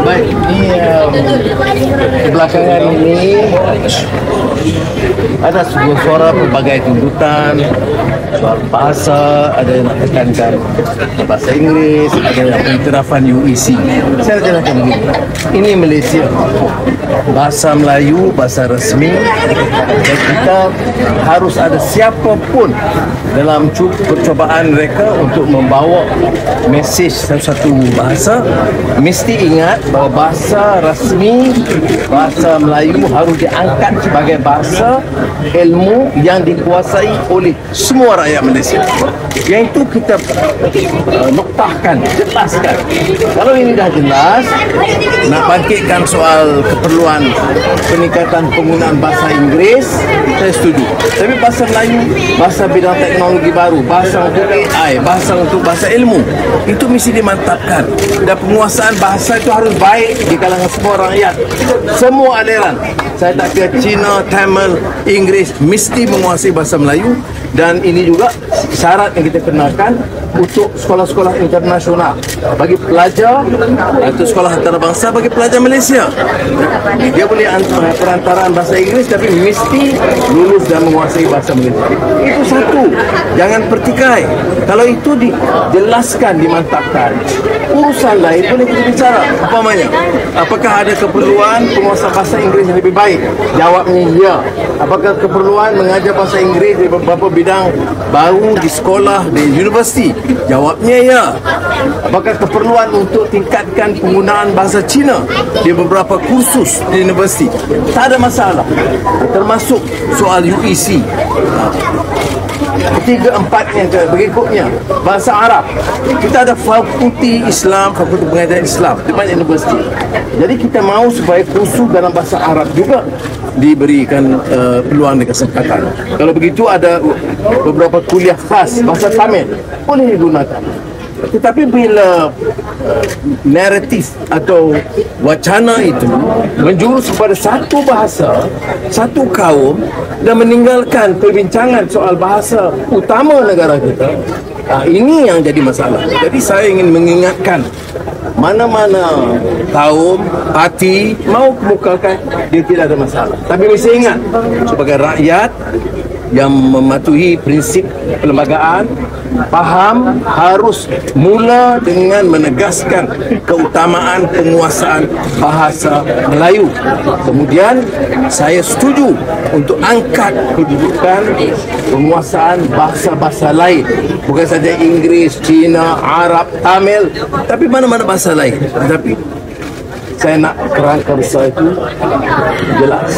Baik, ini belakangan ini ada sebuah suara pelbagai tuntutan soal bahasa, ada yang nak tekankan bahasa Inggeris, ada yang pengiktirafan UEC. Saya jelaskan begini, ini Malaysia, bahasa Melayu, bahasa resmi, dan kita harus ada siapapun dalam percubaan mereka untuk membawa mesej satu bahasa, mesti ingat bahawa bahasa rasmi, bahasa Melayu harus diangkat sebagai bahasa ilmu yang dikuasai oleh semua rakyat Malaysia. Yang itu kita noktahkan, jelaskan. Kalau ini dah jelas, nak bangkitkan soal keperluan peningkatan penggunaan bahasa Inggeris, saya setuju. Tapi bahasa Melayu, bahasa bidang teknologi baru, bahasa untuk AI, bahasa untuk bahasa ilmu, itu mesti dimantapkan. Dan penguasaan bahasa itu harus baik di kalangan semua rakyat, semua aliran. Saya tak kira Cina, Tamil, Inggeris, mesti menguasai bahasa Melayu. Dan ini juga syarat yang kita kenalkan untuk sekolah-sekolah internasional bagi pelajar atau sekolah antarabangsa bagi pelajar Malaysia. Dia boleh perantaraan bahasa Inggeris tapi mesti lulus dan menguasai bahasa Malaysia. Itu satu. Jangan pertikai. Kalau itu dijelaskan, dimantapkan, urusan lain boleh kita bicara. Umpamanya, apakah ada keperluan penguasaan bahasa Inggeris yang lebih baik? Jawabnya ya. Apakah keperluan mengajar bahasa Inggeris di beberapa bidang baru di sekolah, di universiti? Jawabnya ya. Apakah keperluan untuk tingkatkan penggunaan bahasa Cina di beberapa kursus di universiti? Tak ada masalah. Termasuk soal UEC. Ketiga, empatnya berikutnya bahasa Arab. Kita ada fakulti Islam, fakulti pengajaran Islam di banyak universiti. Jadi kita mahu supaya kursus dalam bahasa Arab juga diberikan peluang dan kesempatan. Kalau begitu ada beberapa kuliah khas bahasa Tamil boleh digunakan. Tetapi bila naratif atau wacana itu menjurus kepada satu bahasa, satu kaum dan meninggalkan perbincangan soal bahasa utama negara kita, ini yang jadi masalah. Jadi saya ingin mengingatkan mana-mana kaum, parti mau kemukakan, dia tidak ada masalah. Tapi mesti ingat, sebagai rakyat yang mematuhi prinsip perlembagaan, faham harus mula dengan menegaskan keutamaan penguasaan bahasa Melayu. Kemudian saya setuju untuk angkat kedudukan penguasaan bahasa-bahasa lain, bukan saja Inggeris, Cina, Arab, Tamil, tapi mana-mana bahasa lain. Tetapi saya nak kerangka besar itu jelas.